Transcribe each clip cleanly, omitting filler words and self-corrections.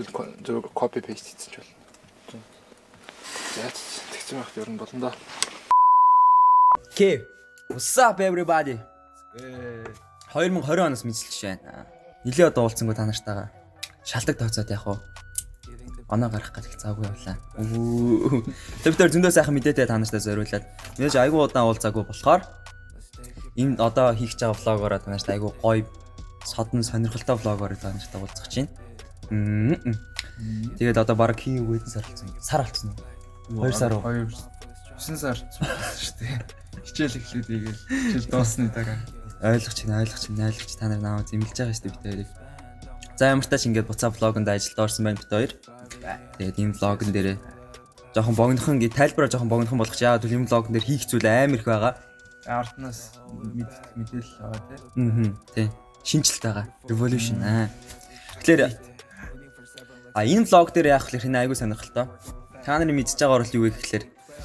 зөв copy paste хийсэн ч бол. За тэгсэн байх ер нь болно да. Okay. What's up everybody? 2020 оноос мэдсэлж байна. Нилээ одоо уулзсангүй та нартайгаа шалтак тооцоод явах уу? Оноо гарах гэж цаагүй явлаа. Тэгвэл зөндөө сайхан мэдээтэй та нартай зориулаад. Мэдээж айгуу удаан уулзаагүй болохоор энд одоо хийх гэж байгаа влогоор та нартай айгуу гоё содон сонирхолтой влогоор та нартай уулзах чинь. Тэгээд одоо баг хий үгээдэн сар болсон уу? 2 сар уу? 9 сар шүү дээ. Хичээл эхлээд игээл хичээл дуусны дараа ойлгож байна та нар намайг зэмлэж байгаа шүү дээ бид хоёрыг. За ямар ч тач ингээд буцаа влогонд ажилд орсон байна бид хоёр. Тэгээд энэ влогон дээр жоохон богинохон гээ тайлбараа жоохон богинохон болгоч яагаад гэвэл энэ влогон дээр хийх зүйл амар их байгаа. артнаас мэдээлэл аваа тий. Шинжилт байгаа. Revolution тэгэхээр энэ влог дээр яах вэ? Энэ айгуу сонирхолтой. Та нарын мэдж байгаа орол юу вэ гэхээр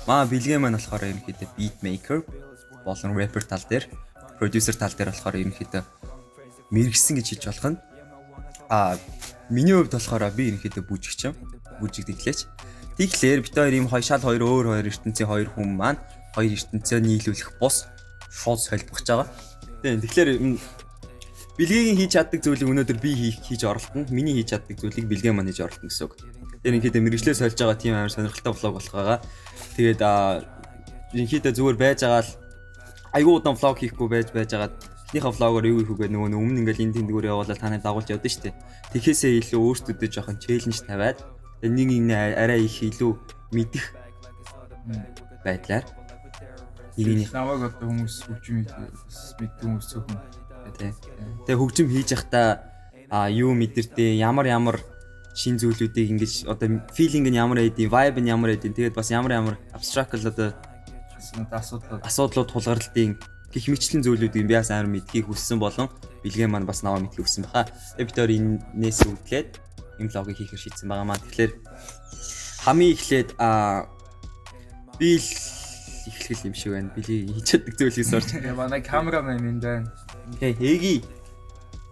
маа бэлгээ маань болохоор ерөнхийдөө beat maker болон rapper тал дээр, producer тал дээр болохоор ерөнхийдөө мэрэгсэн гэж хэлж болох нь. Миний хувьд болохоор би ерөнхийдөө бүжигч юм. Бүжигдэглээч. Тэгэхээр бид хоёр ийм хоёр ертөнцийн хоёр хүн маань хоёр ертөнцөө нийлүүлэх бус шууд солилцож байгаа. Тэгэхээр бэлгийн хийж чаддаг зүйлийг өнөөдөр би хийж оролтно. Миний хийж чаддаг зүйлийг бэлгээ маань хийж оролтно гэсэн үг. Ерөнхийдөө мэрэгчлээ сольж байгаа тийм амар сонирхолтой влог болох байгаа. Тэгээд ерөнхийдөө зүгээр байж байгаа л айгуу удаан влог хийхгүй байж байгаа. Эхнийхээ влогоор юу хийх вэ? Нөгөө өмнө ингээл энэ тэндгүүр явуулаад та нарыг дагуулж явдсан шүү дээ. Тэгэхээсээ илүү өөртөө жоохон челленж тавиад нэг арай их илүү мэдэх байдлаар нэг намайг одоо хүмүүс хөгжим мэддэг хүмүүс зөвхөн тэгээ хөгжим хийж явахдаа юу мэдэрдээ ямар шин зүйлүүдийг ингэж одоо филинг нь ямар байдیں, vibe нь ямар байдیں, тэгээд бас ямар abstract одоо асуудлууд тулгарлалтын гих мэтлэн зүйлүүдийг би бас амар мэдхийг хүссэн болон бэлгээ маань бас наваа мэдхийг хүссэн баха. Тэгээд бид хоёр энээс үүдлээд энэ влогийг хийхээр шийдсэн байгаа маа. Тэгэхээр хамгийн эхлээд би эхлэх юм шиг байна. Би хийж чаддаг зүйлээс орж. Манай камерамен энэ байна. Хэги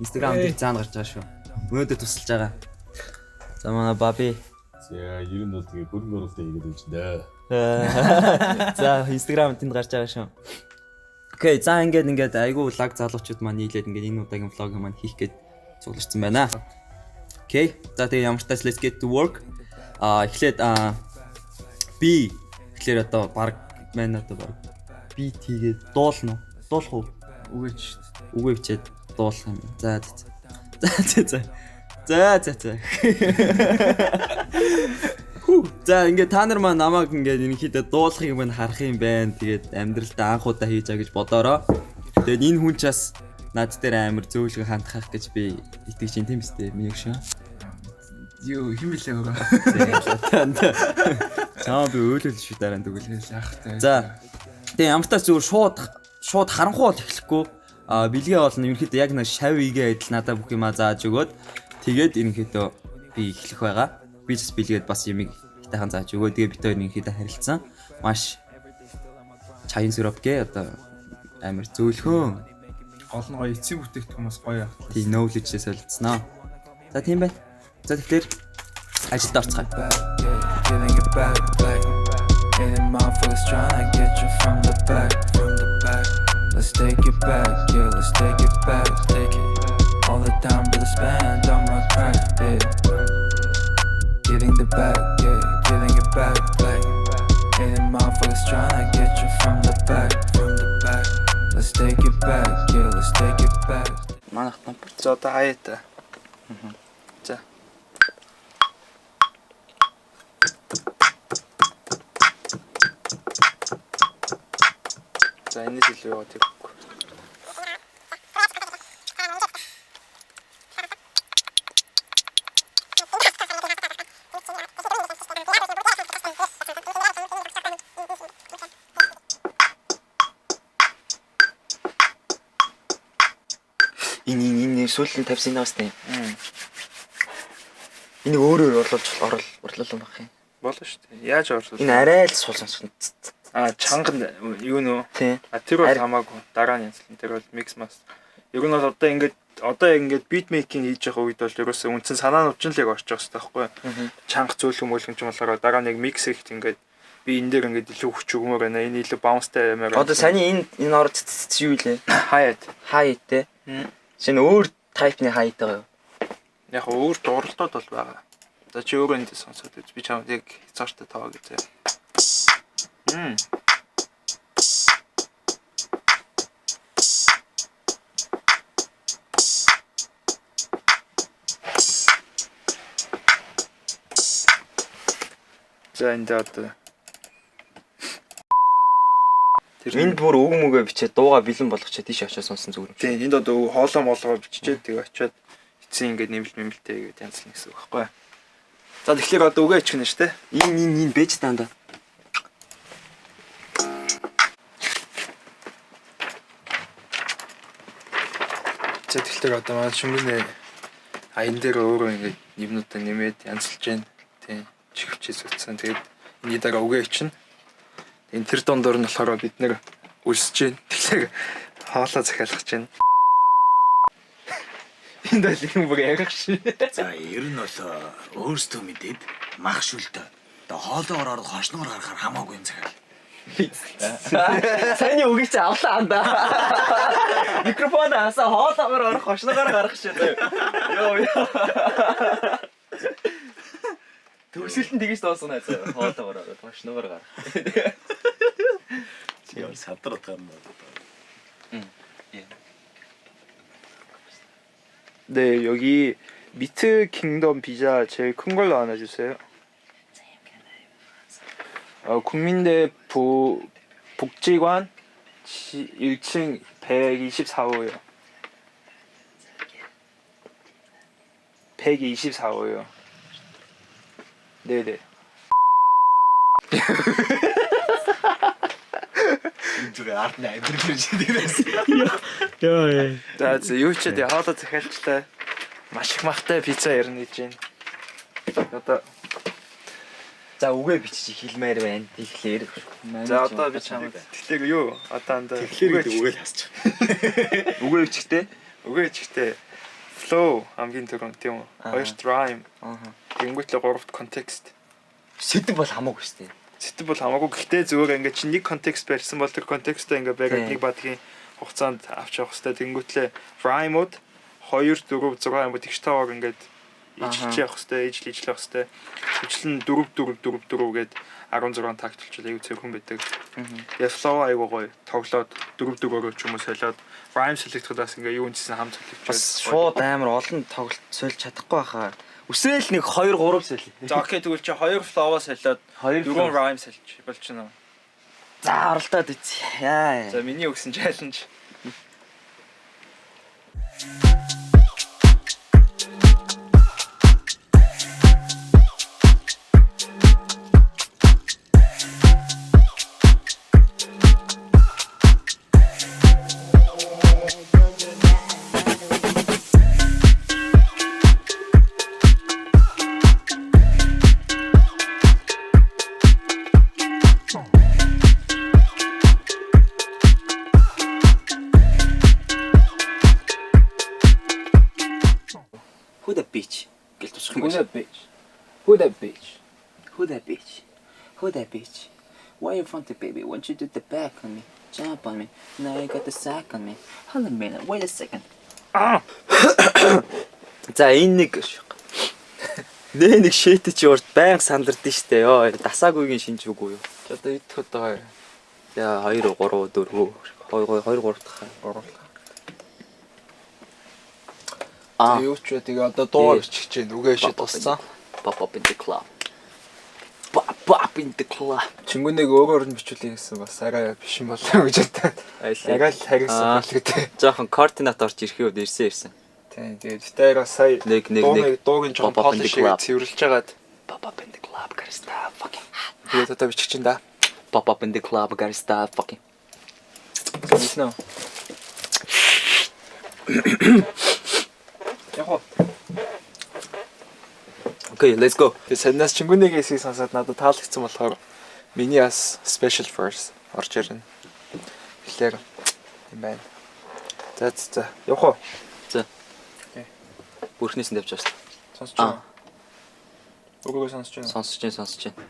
Instagram дээр цаана гарч байгаа шүү. Өнөөдөр тусалж байгаа. За манай баби. За 90 нот тэгээ хөрөнгө оруулалтаа хийгээд байж дээ. За Instagram тэнд гарч байгаа шүү. Окей, за ингээд айгүй лаг залуучууд маань нийлээд ингээд энэ удаагийн влог маань хийх гээд цугларсан байна. Окей. За тэгээ ямар ч тач let's get to work. Эхлээд би эхлээд одоо баг маань одоо баг би тийгээд дуулах уу? Үгүй хичээд дуулах юм. За. За ингээд та нар маань намайг ингээд ерөнхийдөө дуулахыг мань харах юм байна. Тэгээд амьдралдаа анх удаа хийж байгаа гэж бодоороо. Тэгээд энэ хүн ч бас над дээр амар зөөлгө хандах гэж би итгэж чинь тийм үстэй миний шүү. Юу хэм билээ байгаа. Цаа би өөлөл шүү дараа нь тэгвэл яахтай. За. Тэгээ ямар тач зүгээр шууд харанхуй бол эхлэхгүй. Бэлгээ болно ерөнхийдөө яг нэг шав игээ адил надад бүх юма зааж өгөөд тэгээд ерөнхийдөө би эхлэх байгаа. Би ч бэлгээд бас юмыг хитахан зааж өгөө. Тэгээ бид хоёр ерөнхийдөө харилцсан. Маш чаян сүрапгээ одоо амар зөөлхөн. Гол нь гоё эцсийн бүтээгдэхүүн бас гоё аа. Тийм knowledge-ээс солилцсноо. За тийм байна. За тэгэхээр ажилд орцгаая. Let's take it back, yeah, let's take it back, take it. All the time to the span, on my crack, yeah. Getting the back, yeah, getting it back, like. Hey, the motherfuckers tryna get you from the back. Let's take it back, yeah, let's take it back. Манайх компьютер за одоо хаяата. За. За энэс илүү яваа тийм. Энэ сүүлийн тавьсан наас тийм. Энийг өөрөө орлуулсан байх юм. Болно шүү дээ. Яаж орлуулсан? Энэ арай л суулсан. Чанган юу нөө? Тэр бол хамаагүй дараа нь янзлан. Тэр бол mix master. Ер нь бол одоо ингээд одоо яг ингээд beat making хийж байгаа үед бол ерөөсөө үндсэн санаанууд ч л яг орчих жоохтой байхгүй. Чанга зөөлхөн мөөлхөн ч юм болохоор дараа нэг микс хийх ингээд би энэ дээр ингээд илүү хүч өгмөр байна. Энэ илүү bounce-тай юмаар. Одоо саний энэ орж юу лээ? Хаяат те. Шинэ өөр type-ны хаяат байгаа юу? Яг өөр дууралтууд бол байгаа. За чи өөрөө энд сонсоод үз. Би чамд яг хязгаартай таваа гэж. За энэ одоо Энд бүр үг мүгээ бичээд дууга бэлэн болгочоо тийш очиж сонсон зүгээр юм. Тийм энд одоо хоолоо молгоо биччихээд тэгээ очиод эцсийн ингээд нэмэлттэй гэдэг янзлна гэсэн үг байхгүй. За тэгэхээр одоо үгээ ичих нь шүү дээ. Энэ бэж таанда. За тэгэхээр одоо маань шингэнэ энэ дээр өөрөө ингээд нэмнүүдээ нэмээд янзлж जैन. Тийм чихвчээс утсан. Тэгээд энэ дараа үгээ ичнэ. Энэ тэр дондор нь болохоор бид нэр үлсэж जैन. Тэгэхээр хоолоо захиалгах जैन. Энд л юм бүр ярих шээ. За ер нь бол өөрсдөө мэдээд мах шүлтэ. Одоо хоолоогоор ороод хошноор гарахаар хамаагүй юм захиал. Саний үгийг чи авлаа анда. Микрофон асаа хоолоогоор орох хошноогоор гарах шээ. Йоо. Төгсөлтөнд тэгэж доосон аа заа. Хоолоогоор ороод хошноогоор гарах. Чи яа садраад гам. 네, 여기 미트 킹덤 피자 제일 큰 걸로 하나 주세요. 국민대 복지관 1층 124호요. 124호요. 네네. Зүгээр арт найдвар гэж дээрээс. Яа. За юу ч яа хоолой захиалчтай маш их махтай пицца ярина гэж байна. Одоо За үгээ бичиж хэлмээр байна. Тэгэхээр. за одоо би чамд тэгэхээр юу одоо анда үгээл хасчих. Үгээ бичихтэй. үгээ ичихтэй flow хамгийн түрүүнд тийм үү. Хоёрт rhyme. Тэнгүүтлээ гуравт context. Сэдв бол хамаагүй шүү дээ. Сэдв бол хамаагүй гэхдээ зүгээр ингээд чи нэг контекст барьсан бол тэр контекстээ ингээд бариад нэг бадгийн хугацаанд авч явах хэрэгтэй. Тэнгүүтлээ rhyme-ууд 2 4 6 юм тэгш таваар ингээд ижлж явах хэрэгтэй, ижлэх хэрэгтэй. Хвчлэн 4 4 4 4 гээд 16 такт болчихлоо аюу цэвэрхэн байдаг. Тэгээ flow аюу гоё тоглоод 4 4-өөр ч юм уу солиод rhyme select-уудаас ингээд юу нэрсэн хам соливчээд бас шууд амар олон тоглолт сольж чадахгүй байхаа. Үсээл нэг 2 3 солио. За окей тэгвэл чи 2 flow-аа солиод 4 rhyme солиж болчихно. За оролдоод үз. Яа. За миний өгсөн challenge. Who the bitch? Гэл тусах юм Who байна. that bitch? Who that bitch? Who that bitch? Who that bitch? Why you front it, baby? Why don't you do the back on me? Jump on me. Now you got the sack on me. Hold a minute. Wait a second. За энэ нэг нэ нэг шийтэй чи урд байнга сандардаг штэ ёо. Дасаагүйгийн шинж үгүй юу? Одоо идэх одоо За 2 3 4 2 3 дахь. тэгээ юу ч вэ тэгээ одоо дуугаар бичих чинь үгээ шид туссан. Pop up in the club. Pop in the club. Чингүнийг өөрөөр нь бичүүлээ гэсэн бас арай биш юм болоо гэж бодсон. Арай л харигсан бол гэдэг. Жохон координат орж ирэх үед ирсэн. Тийм тэгээд битээр сая Нэг дуугийн жоон Pop up in the полишийг club. цэвэрлж хагаад Pop up in the club, gotta stop fucking. тэгээд одоо бичих чинь да. Pop up in the club, gotta stop fucking. Сонирхно. Яхоо. Okay, let's go. Тэгээд санаас чингүнийг хэсгийг сонсоод надад таалагдсан болохоор миний бас special verse орж ирнэ. Тэгэхээр юм байна. За. Явах уу? За. Бүрхнээс нь давж байгаа шүү дээ. Сонсож байна. Өгөөгөө сонсож байна. Сонсож байна.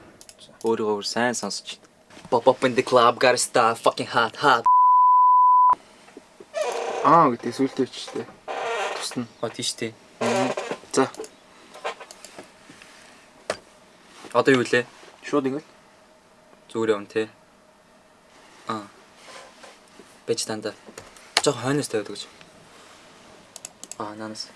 Өөрийгөө сайн сонсож байна. Pop up in the club, gotta start fucking hot. Гэдэг сүултээ өчтэй. Тусна. Тийш тий. За. Одоо юу лээ? Шууд ингээл. Зүгээр явна тий. Бэж танда. Жог хойноос тавиад гэж. Нанас.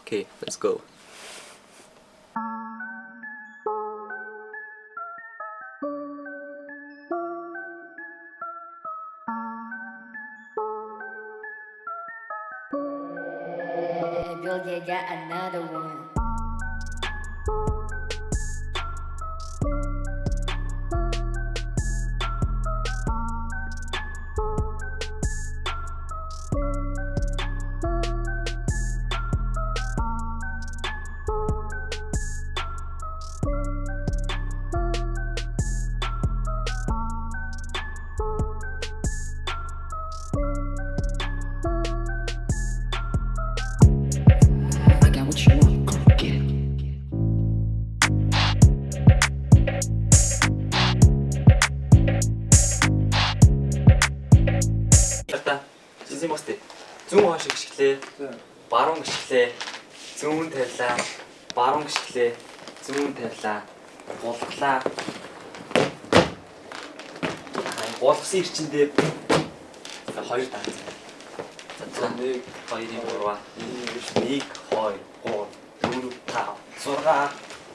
Okay, let's go. You'll get another one. I got what you want, go get it. Та зин бостэй. Зүүн хойш гიშглээ. Баруун гიშглээ. Зүүн тавилаа. Баруун гიშглээ. Зүүн тавилаа. Булглаа. Булгасан ирчэндээ хоёр таа. За 1 2 3 1 2 3 4 5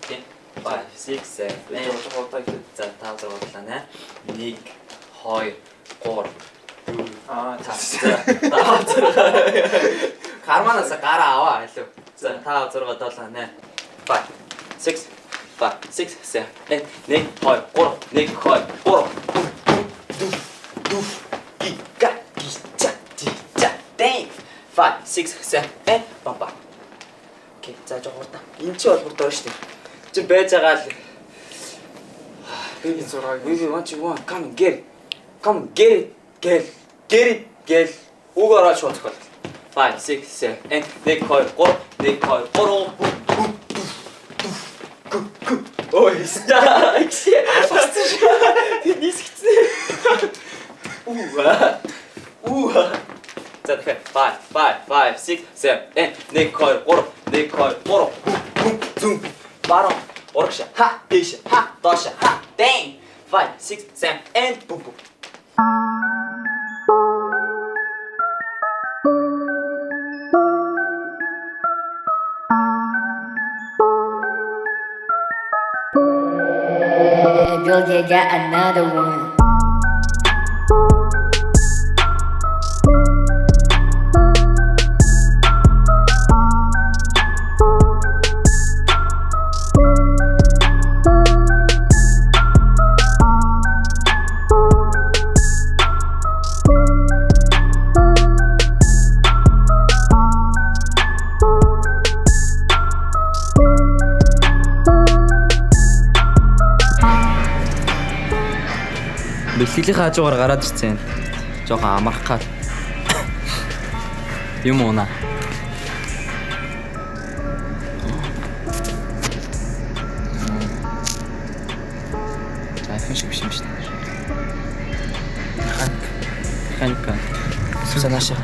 6 5 6 7 8 за 5 6 7 1 2 3 Карманаас гараа аваа илүү. За 5 6 7 8 5 6 5 6 7 8 1 2 3 1 2 3 Giga giga giga dang 5 6 7 8 бамба. Окей, за жоо хурдан. Энд чи бол хурдан шүү дээ. Чи байж байгаа л Би 6. We want you want come and get it. Come and get it. Get it. Уг ороод шууд зохиол. 5 6 7 8 1 2 3 1 2 3 Ой, стак. Нисгцээ. За дахиад 5 6 7 8 1 2 3 1 2 3 зүм баруун урагш ха дэш ха доош ха дэн 5 6 7 and boom boom. You'll get another one. Бэлтгэлийн хажуугаар гараад ирсэн. Жохон амарх гал. Юм уунаа. Айфон шиг биш юм шүү дээ. Ханка. Санааша.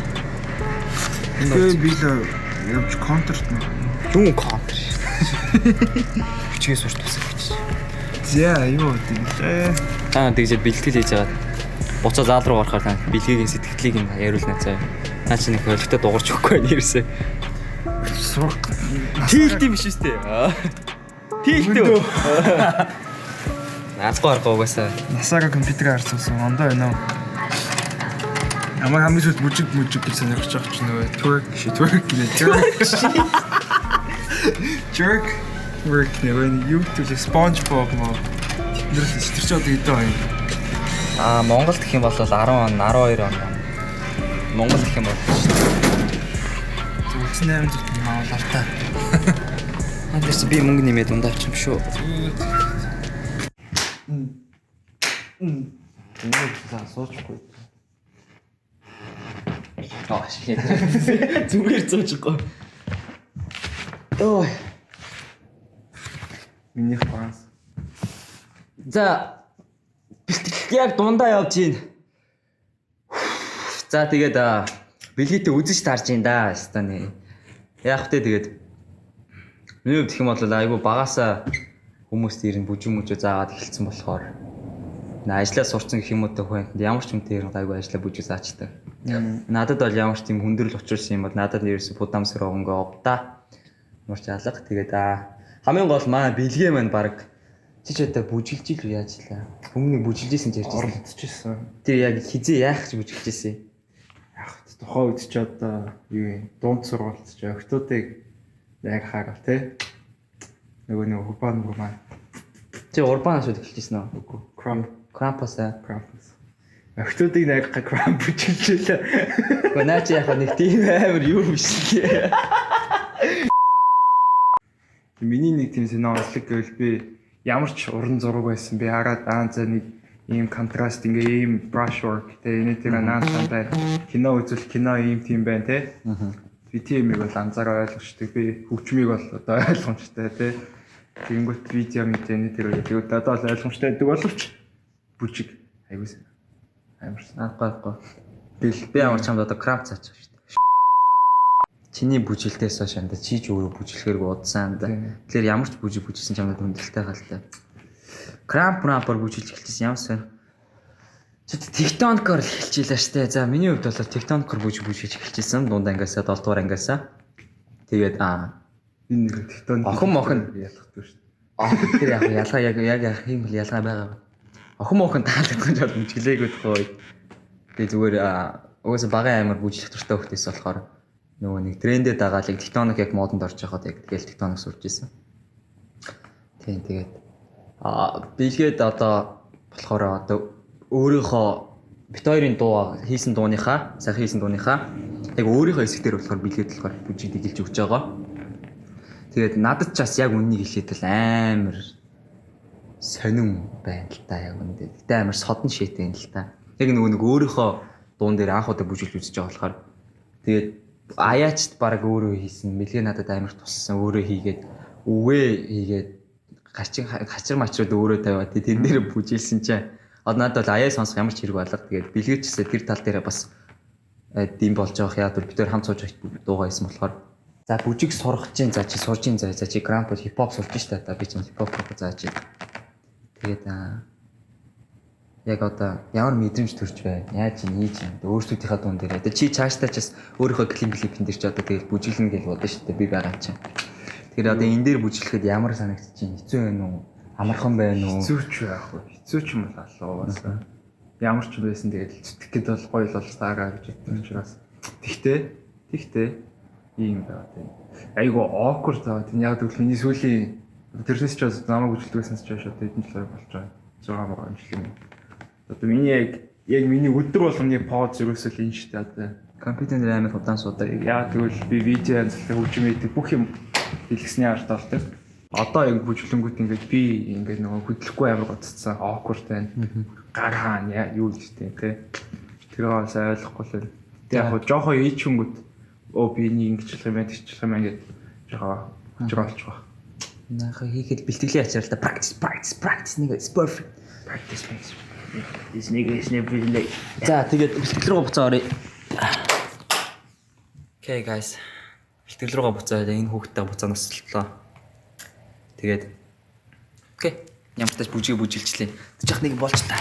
Тэгээ би л явж контрт нь. Юу контр. Хүчгээс урт тусах гэж. За юу гэдэг. Та тэгжээд бэлтгэл хийж байгаа. Буцаа заал руу гарахаар та бэлгийн сэтгэлийг нь яриулнаа заа. Наа чи нэг хөлтөд дуурч өгөхгүй байна ерөөсөө. Сурах. Тийхтэй биш үстэй. Тийхтэй. Наасгүй арга угаасаа. Насаараа компьютер харцсан ондоо байна уу? Ямар хамгийн сүүлд мужиг гэж сонирхож байгаа ч нөгөө twerk гэдэг. Jerk work нэг YouTube SpongeBob мөн. Тэднээс тэр ч одоо хэдэн байна? Монголд гэх юм бол 10 он, 12 он. Монгол гэх юм бол Зүгс 8 зүйл маавлаа та. Андерс би мөнгө нэмээд ундаа авчих юм шүү. Суучихгүй. shit. Зүгээр зөөчихгүй. Ой. Миний Франс. За яг дундаа явж гин. За тэгээд бэлгээтэй үзэж таарж гин да. Станы. Яг хөтэ тэгээд миний хувьд гэх юм бол айгу багасаа хүмүүст ирэн бүжимөжөө заагаад эхэлсэн болохоор ажлаа сурцсан гэх юм уу та хүн ямар ч юмтэй ирэн айгу ажлаа бүжиг заачдаг. Надад бол ямар ч тийм хүндрэл учруулсан юм бол надад ерөөсө будамсраа өнгөө овда. Ямар ч алга тэгээд хамгийн гол маа бэлгээ маань баг чи ч одоо бүжилж ил яаж лээ. Хүмүүний бүжилжсэн ч ярьж байсан. Оролцчихсан. Тэр яг хизээ яах ч бүжилжсэн. Яг тухайн үед ч одоо юу юм дунд сургуульд ч охтуудыг яг харав те. Нөгөө нэг урбан маань. Чи урбан ашууд эхэлжсэн үү? Үгүй. Крампас. Охтуудыг яг крамп бүжилжээ. Гэхдээ наа чи яг нэг тийм амар юу биш гээ. Миний нэг тийм синоослог гэвэл би ямар ч уран зураг байсан би хараад за нэг ийм контраст ингээ ийм brush work те энэ тэр наастай кино үзэл кино ийм тийм байна те. Би тийм юм бол анзаараа ойлгочтой би хөгжмийг бол одоо ойлгомжтой те. Тэнгүүт видео мэдээний тэр тэгээд одоо л ойлгомжтой гэдэг боловч бүжиг айгуус амарсан. Гайгүй. Би ямар ч хамд одоо крамп цаачих шүү дээ. Чиний бүжилтээс хойш анда чи ч өөрөө бүжиглэхэрэг удсан анда. Тэгэхээр ямар ч бүжиг бүжигсэн ч амд хүндэлтэй галтай. Крампор бүжилж эхэлчихсэн ямарсаа. Чи тектоникоор эхэлчихлээ штэ. За миний хувьд бол тектоникоор бүжиж эхэлчихсэн дунд ангиасаа 7 дугаар ангиасаа. Тэгээд энэ нэг тектоник охин ялгадаг шүү дээ. Тэр яг ялгаа яг юм ялгаа байгаа. Охин таалагдах нь бол бүжиглээгүүд хөөе. Тэгээд зүгээр угаасаа багын аймар бүжиглэх туртай хөлтөөс болохоор нөгөө нэг трендээ дагаал яг тектоник яг модонд орж байхад яг тэгэл тектоник сурж исэн. Тийм тэгээд бэлгээд одоо болохоор одоо өөрийнхөө бит хоёрын дуу хийсэн дууныхаа сахи хийсэн дууныхаа яг өөрийнхөө хэсэг дээр болохоор бэлгээд болохоор бүжиг дигэлж өгч байгаа. Тэгээд надад ч бас яг үннийг хэлээд л амар сонин байна л та яг үнэндээ. Гэтэ амар содон шийтэй юм л та. Яг нөгөө нэг өөрийнхөө дуун дээр анх удаа бүжиглж үзэж байгаа болохоор тэгээд аяачд баг өөрөө хийсэн. Мэлгээ надад амар туссан. Өөрөө хийгээд өвөө хийгээд хачир мачрууд өөрөө тавиад тэр нэр бүжиглсэн чинь одоо надад бол аяа сонсох ямар ч хэрэг болго. Тэгээд бэлгээчсээ тэр тал дээр бас дим болж байгаа. Яг бид төр хамт сууж дуугаа хийсэн болохоор за бүжиг сурах чинь за чи сурж ин за чи грамп хипхоп сурж штэ та би чинь хипхоп зааж. Тэгээд яг одоо ямар мэдрэмж төрж байна. Яаж нээж өөрсдийнхээ дуун дээр. Одоо чи цаашдаа ч бас өөрийнхөө клипэн дээр ч одоо тэгэл бүжиглэн гэж бодсон шүү дээ. Би байгаа чинь. Тэгэхээр одоо энэ дээр бүжиглэхэд ямар санагдчих чинь хэцүү байна уу? Амархан байна уу? Хэцүү ч яах вэ? Хэцүү ч юм бол алуу басаа. Ямар ч байсан тэгэл зүтгэх гээд бол гоё л таараа гэж бодсон учраас. Тэгтээ ийм байгаа тийм. Айгу awkward таа. Тэр яг тэгвэл миний сүүлийн тэрнээс ч бас намайг бүжиглдэгсэн ч шууд хэдэн жил болж байгаа. 6 маа юм шиг юм. Одоо миний яг миний өдөр болгоны поз ерөөсөө л энэ шүү дээ. Одоо компьютер дээр амар удаан суудаг. яа тэгвэл би видео анзлах хөгжмөд бүх юм хэлгсний ард болдог. Одоо яг бүжиглэнгүүт ингээд би ингээд нөгөө хөдлөхгүй амар гоцсон awkward байна. Гар хаан юу гэдэг те. Тэр бас ойлгохгүй л. Тэг яг жоохоо ийчэнгүүт би нэг ингэчлэх юм тэгчлэх юм ингээд жоохоо хожроолч баг. Нааха хийхэд бэлтгэлээ ачаал та practice нэг is perfect. Practice makes This nigga is never late. За тэгээд бэлтгэл рүү буцаа оръё. Okay guys. Бэлтгэл рүүгээ буцаад энэ хүүхдтэй буцаа насчлаа. Тэгээд окей. Ямар ч тач бүжиглэлчлээ. Тэжих нэг болж та.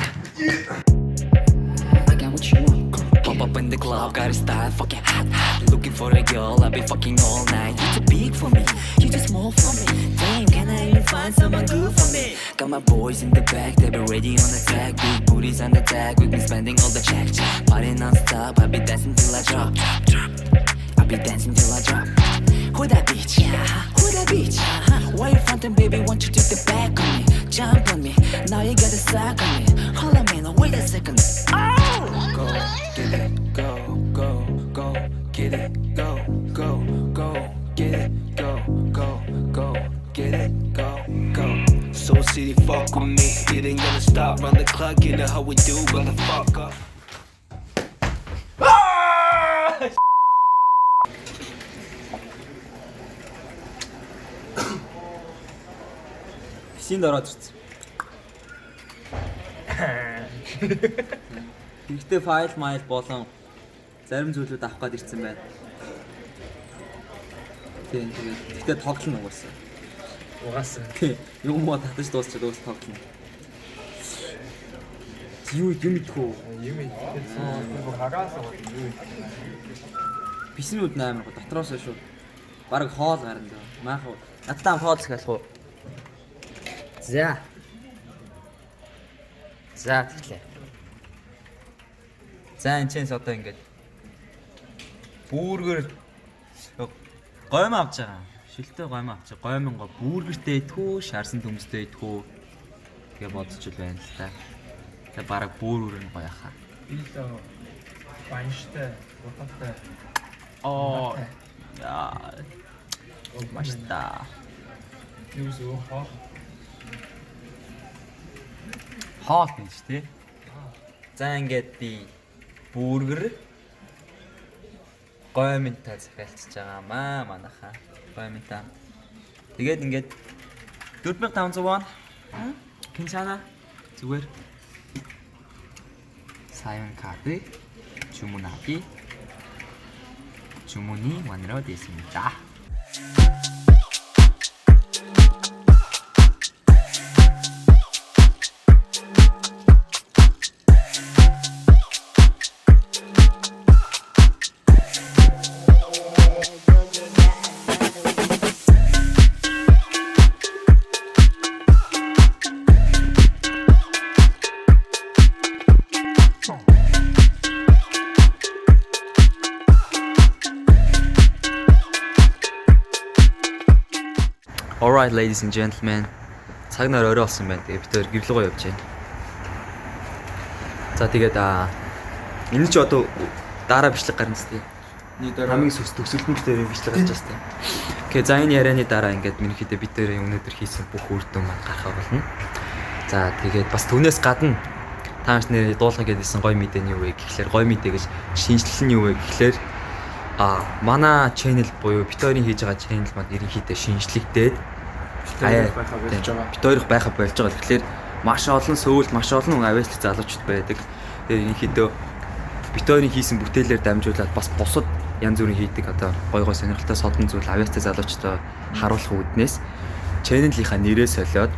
I got what you want. Pop up in the club, got a style fucking hot. Looking for a girl, I'll be fucking all night. You too big for me, you too small for me. Damn, can I even find someone good for me? Got my boys in the back, they be ready on attack. Big booties on the tag, we been spending all the check. Party non-stop, I'll be dancing till I drop. I'll be dancing till I drop. Who that bitch? Who that bitch? Why you frontin', baby? Won't you take the back on me? Jump on me, now you got a sack on me. Hold on, man, wait a second. Oh! Go, get it, go, get it, go, get it, go, get it, go. Soul City, fuck with me. It ain't gonna stop, run the clock, you know how we do, motherfucker. Писинд ороод ирсэн. Хэрэгтэй файл болон зарим зүйлүүд авах гээд ирсэн байна. Тийм тэгээд гэхдээ тоглоно угаасаа. Угаасаа. Тийм юм уу татаж дуусчаад уус тоглоно. Юу идэх үү? Юм ийм хагаасаа юу. Писинүүд амар гоо дотроос шүү. Бараг хоол гарна даа. Маах уу. Надтай хоол хэлэх үү? За. За тэгэхээр. За энэ ч одоо ингээд бүүргэр гойм авч байгаа. Шилтэй гойм авч байгаа. Гоймонго бүүргэртэй идэх үү, шаарсан төмөстэй идэх үү гэж бодож л байна л та. Тэгээ бараг бүүргэр нь гоё хаа. Илүү банштай, утгатай. Оо. Яа. Машта. Юу зөө хоо. Хоол гэж тий. За ингээд би бүүргэр гоймонтой захиалчж байгаамаа манайхаа. Гоймонтой. Тэгээд ингээд 4500 вон. 괜찮아? зүгээр. 사용 카드 주문하기. 주문이 완료됐습니다. Alright ladies and gentlemen. Цаг нар орой болсон байна. Тэгээ бид тээр гэрлэгөө явж байна. За тэгээд энэ ч одоо дараа бичлэг гарна зү. Хамгийн сүс төгсөлтөнд дээр бичлэг гарч байна. Окей, за энэ ярианы дараа ингээд минийхийдээ бид тээр өнөөдөр хийсэн бүх үр дүн маань гарах болно. За тэгээд бас түүнээс гадна тааш нэр дуулах гэдээсэн гоё мэдээ нь юу вэ гэхлээр гоё мэдээ гэж шинжилэл нь юу вэ гэхлээр манай channel буюу бид хоёрын хийж байгаа channel маань ерөнхийдөө шинжлэгдээд бид хоёрох байха болж байгаа. Тэгэхээр маш олон сөүлд маш олон хүн авиачлах залуучууд байдаг. Тэгээд ерөнхийдөө бид хоёрын хийсэн бүтээлээр дамжуулаад бас бусад янз бүрийн хийдэг одоо гой сонирхолтой содон зүйл авиатай залуучдаа харуулах үүднээс channel-ийнхаа нэрээ солиод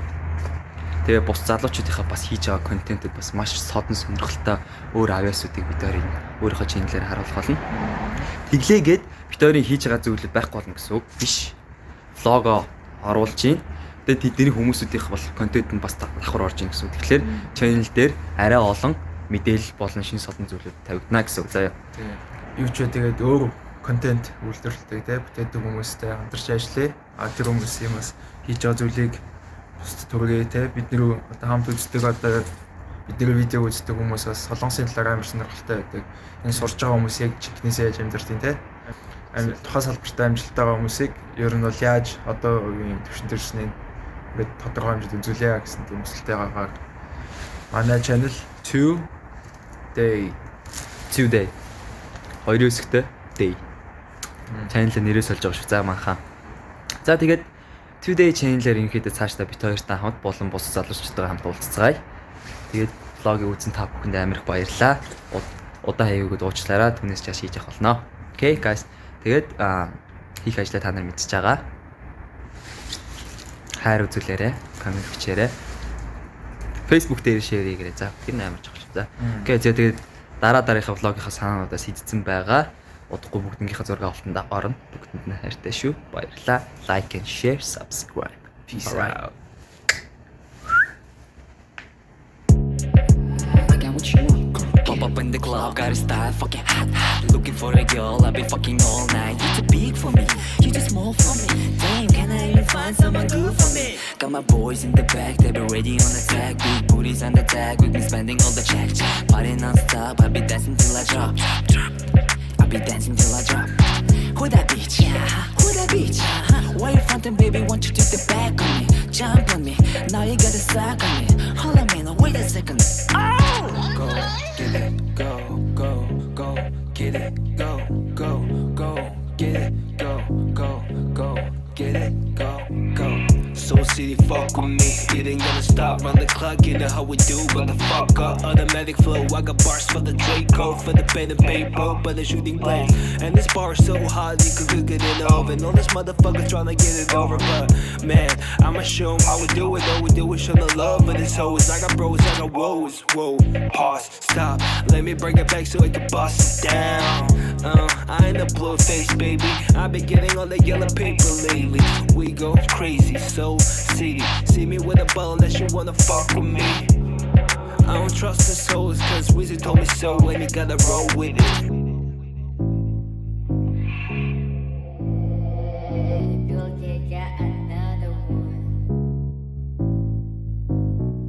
тэгээ бус залуучуудынхаа бас хийж байгаа контентууд бас маш содон сонирхолтой өөр авиасуудыг бид хоёрын өөрийнхөө channel-ээр харуулах болно. Тэглээгээд бид хоёрын хийж байгаа зүйлүүд байхгүй болно гэсэн үг биш. Лого оруулж гин. Тэгээд тэдний хүмүүсүүдийнх бол контент нь бас давхар орж ийн гэсэн үг. Тэгэхээр channel дээр арай олон мэдээлэл болон шин содон зүйлүүд тавигдана гэсэн үг. Заяа. Юу ч тэгээд өөр контент үйлдвэрлэдэг те бүтээдэг хүмүүстэй хамтарч ажиллая. Тэр хүмүүс юм бас хийж байгаа зүйлийг бусд түргээ те бидний одоо хамт үздэг одоо бидний видео үздэг хүмүүс бас солонгосын талаар амар сонирхолтой байдаг. Энэ сурж байгаа хүмүүс яг чигнээсээ яаж амьдэрдэг те. Тухайн салбарт амжилттай байгаа хүмүүсийг ер нь бол яаж одоо юм төвшин төрснээ ингээд тодорхой хэмжээнд үзүүлээ гэсэн тийм өсөлттэй байгаа. Манай channel 2 day 2 хэсэгтэй day. Channel нэрээ сольж байгаа шүү. За манхаа. За тэгээд 2 day channel-ээр ингээдээ цаашдаа бит хоёртай хамт болон бус залуучдтайгаа хамт уулзцгаая. Тэгээд vlog-ыг үзэн та бүхэнд амар их баярлалаа. Удаа хэвгүүд уучлаарай. Түүнээс чааш хийж явах болно. Okay guys. Тэгээд хийх ажлаа та нар мэдчихэж байгаа. Хайр үзүүлээрэй, комент бичээрэй. Facebook дээр share хийгээрэй. За тэр амар чухал шүү. За. Окей, тэгээд дараагийнхаа влогийнхаа санаануудаас хийдсэн байгаа. Удахгүй бүгднгийнхаа зураг авалтанд орно. Бүгдэнд нь хайртай шүү. Баярлалаа. Like and share, subscribe. Peace out. Pop up in the club, got a style fucking hot. Looking for a girl, I've been fucking all night. You too big for me, you too small for me. Damn, can I even find someone good for me? Got my boys in the back, they be ready on attack. Big booties on the tag, we've been spending all the check. Party non-stop, I be dancing till I drop. I be dancing till I drop. Who that bitch? Who that bitch? Why you frontin', baby? Won't you take the back on me? Jump on me, now you got a sack on me. Hold on, man, wait a second. Oh! Go, get it, go, go, go, get it, go, go, go, get it, go, go, go, get it, go, go. So city, fuck with me. It ain't gonna stop, run the clock, you know how we do, motherfucker. Automatic flow, I got bars for the Draco, for the pen and paper, but the shooting blade. And this bar is so hot, you could cook it in the oven. All this motherfuckers tryna get it over, but man, I'ma show 'em how we do it. All we do is show the love for this hoes. I got bros, I got woes. Whoa, pause, stop, let me bring it back so we can bust it down. I ain't a blue face, baby. I've been getting all the yellow paper lately. We go crazy, so city. See me with a ball unless you wanna fuck with me. I don't trust the souls, cause Weezy told me so, and you gotta roll with it.